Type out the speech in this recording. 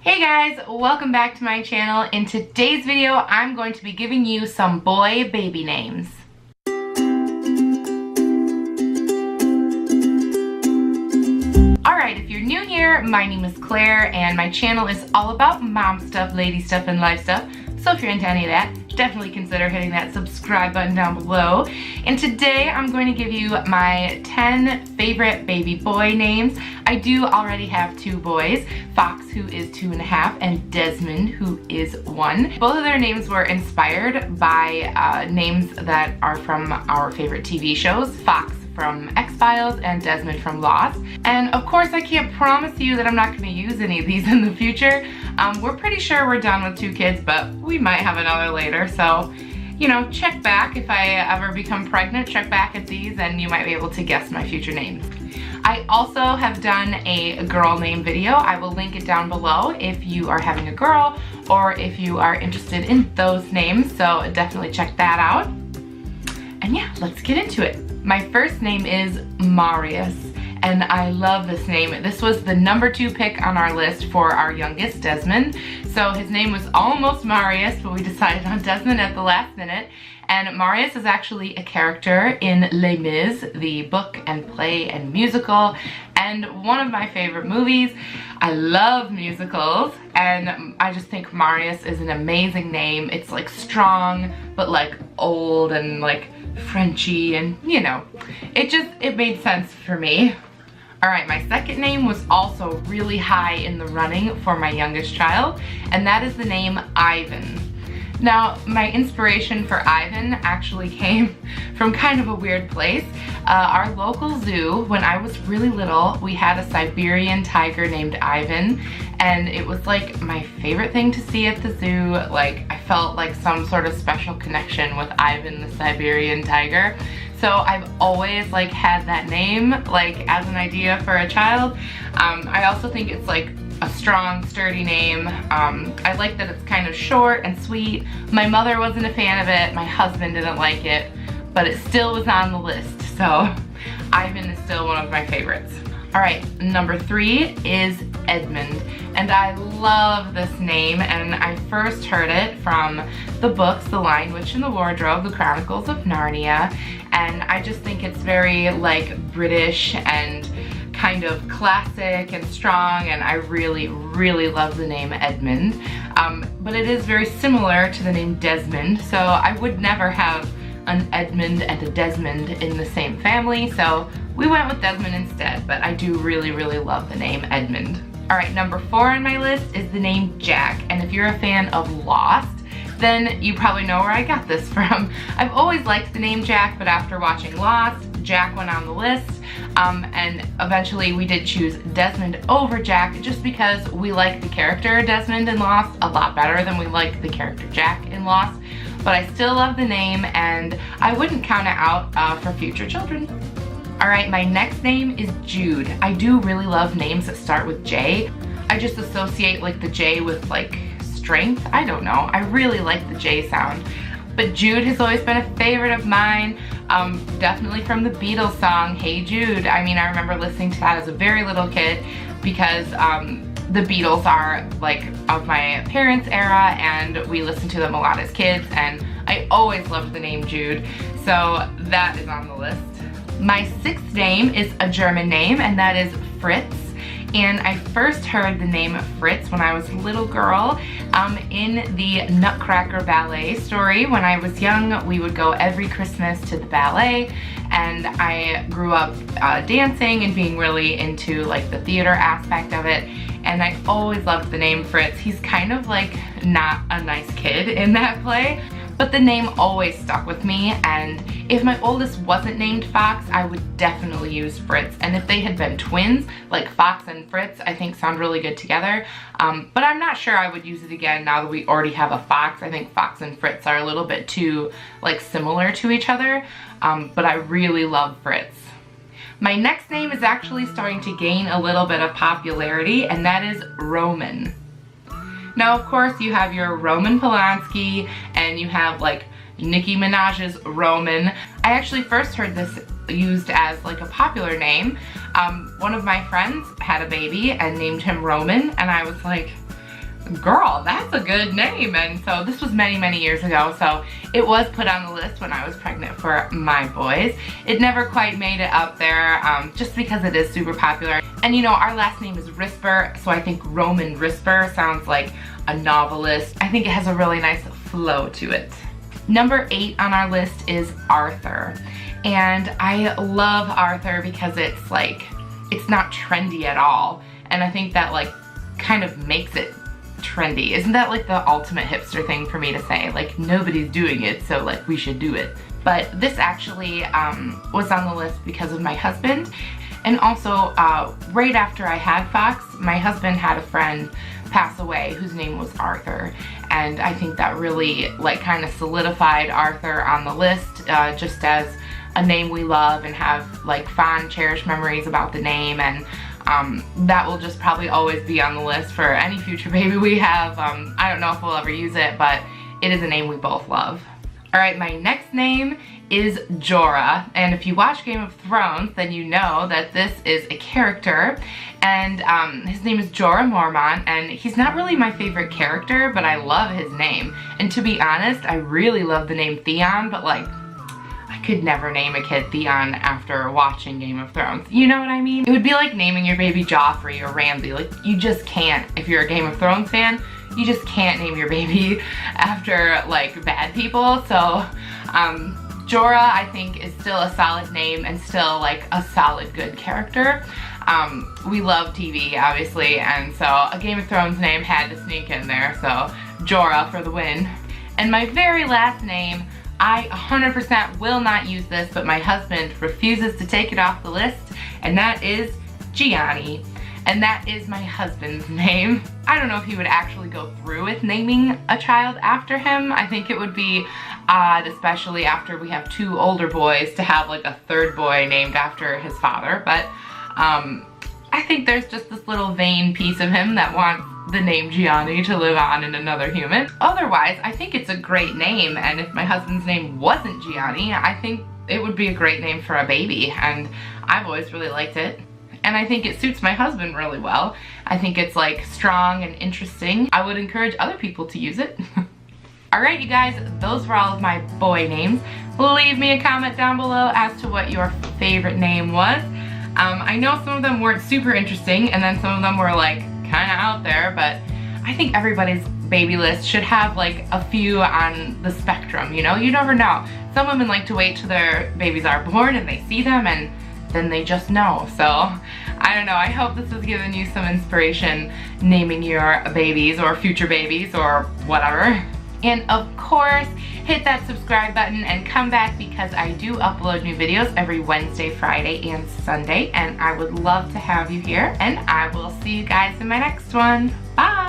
Hey guys, welcome back to my channel. In today's video, I'm going to be giving you some boy baby names. Alright, if you're new here, my name is Claire and my channel is all about mom stuff, lady stuff, and life stuff. So if you're into any of that, definitely consider hitting that subscribe button down below. And today I'm going to give you my 10 favorite baby boy names. I do already have two boys, Fox, who is 2.5, and Desmond, who is 1. Both of their names were inspired by names that are from our favorite TV shows. Fox from X-Files and Desmond from Lost. And of course I can't promise you that I'm not going to use any of these in the future. We're pretty sure we're done with 2 kids, but we might have another later, so you know, check back if I ever become pregnant, check back at these and you might be able to guess my future names. I also have done a girl name video. I will link it down below if you are having a girl or if you are interested in those names, so definitely check that out. And yeah, let's get into it. My first name is Marius, and I love this name. This was the number 2 pick on our list for our youngest, Desmond. So his name was almost Marius, but we decided on Desmond at the last minute. And Marius is actually a character in Les Mis, the book and play and musical, and one of my favorite movies. I love musicals, and I just think Marius is an amazing name. It's like strong, but like old and like Frenchy, and you know, it made sense for me. Alright, my second name was also really high in the running for my youngest child, and that is the name Ivan. Now, my inspiration for Ivan actually came from kind of a weird place. Our local zoo, when I was really little, we had a Siberian tiger named Ivan, and it was like my favorite thing to see at the zoo. Like, I felt like some sort of special connection with Ivan the Siberian tiger. So I've always like had that name like as an idea for a child. I also think it's like a strong, sturdy name. I like that it's kind of short and sweet. My mother wasn't a fan of it, my husband didn't like it, but it still was on the list, so Ivan is still one of my favorites. Alright, number 3 is Edmond, and I love this name, and I first heard it from the books The Lion, Witch, and the Wardrobe, The Chronicles of Narnia, and I just think it's very like British and kind of classic and strong, and I really love the name Edmond. But it is very similar to the name Desmond, so I would never have an Edmond and a Desmond in the same family, so we went with Desmond instead, but I do really love the name Edmond. Alright, number 4 on my list is the name Jack, and if you're a fan of Lost, then you probably know where I got this from. I've always liked the name Jack, but after watching Lost, Jack went on the list, and eventually we did choose Desmond over Jack just because we like the character Desmond in Lost a lot better than we like the character Jack in Lost. But I still love the name, and I wouldn't count it out for future children. Alright, my next name is Jude. I do really love names that start with J. I just associate like the J with like strength. I don't know. I really like the J sound. But Jude has always been a favorite of mine, definitely from the Beatles song, Hey Jude. I mean, I remember listening to that as a very little kid because the Beatles are like of my parents' era, and we listened to them a lot as kids, and I always loved the name Jude, so that is on the list. My 6th name is a German name, and that is Fritz. And I first heard the name Fritz when I was a little girl in the Nutcracker ballet story. When I was young, we would go every Christmas to the ballet, and I grew up dancing and being really into like the theater aspect of it, and I always loved the name Fritz. He's kind of like not a nice kid in that play, but the name always stuck with me, and if my oldest wasn't named Fox, I would definitely use Fritz. And if they had been twins, like Fox and Fritz, I think sound really good together. But I'm not sure I would use it again now that we already have a Fox. I think Fox and Fritz are a little bit too like similar to each other, but I really love Fritz. My next name is actually starting to gain a little bit of popularity, and that is Roman. Now, of course, you have your Roman Polanski, and you have like Nicki Minaj's Roman. I actually first heard this used as like a popular name. One of my friends had a baby and named him Roman, and I was like, girl, that's a good name. And so this was many, many years ago. So it was put on the list when I was pregnant for my boys. It never quite made it up there just because it is super popular. And you know, our last name is Risper, so I think Roman Risper sounds like a novelist. I think it has a really nice flow to it. Number 8 on our list is Arthur. And I love Arthur because it's like, it's not trendy at all. And I think that like kind of makes it trendy. Isn't that like the ultimate hipster thing for me to say? Like, nobody's doing it, so like we should do it. But this actually was on the list because of my husband. And also, right after I had Fox, my husband had a friend pass away whose name was Arthur. And I think that really like kind of solidified Arthur on the list just as a name we love and have like fond, cherished memories about the name. And that will just probably always be on the list for any future baby we have. I don't know if we'll ever use it, but it is a name we both love. All right, my next name is Jorah, and if you watch Game of Thrones, then you know that this is a character, and his name is Jorah Mormont, and he's not really my favorite character, but I love his name. And to be honest, I really love the name Theon, but like, I could never name a kid Theon after watching Game of Thrones. You know what I mean? It would be like naming your baby Joffrey or Ramsay. Like, you just can't. If you're a Game of Thrones fan, you just can't name your baby after like bad people. So Jorah, I think, is still a solid name and still like a solid good character. We love TV, obviously, and so a Game of Thrones name had to sneak in there, so Jorah for the win. And my very last name, I 100% will not use this, but my husband refuses to take it off the list, and that is Gianni. And that is my husband's name. I don't know if he would actually go through with naming a child after him. I think it would be odd, especially after we have 2 older boys, to have like a 3rd boy named after his father. But I think there's just this little vain piece of him that wants the name Gianni to live on in another human. Otherwise, I think it's a great name, and if my husband's name wasn't Gianni, I think it would be a great name for a baby, and I've always really liked it. And I think it suits my husband really well. I think it's like strong and interesting. I would encourage other people to use it. Alright, you guys, those were all of my boy names. Leave me a comment down below as to what your favorite name was. I know some of them weren't super interesting, and then some of them were like kind of out there, but I think everybody's baby list should have like a few on the spectrum, you know? You never know. Some women like to wait till their babies are born and they see them, and then they just know. So I don't know, I hope this has given you some inspiration naming your babies or future babies or whatever. And of course, hit that subscribe button and come back, because I do upload new videos every Wednesday, Friday, and Sunday, and I would love to have you here. And I will see you guys in my next one. Bye!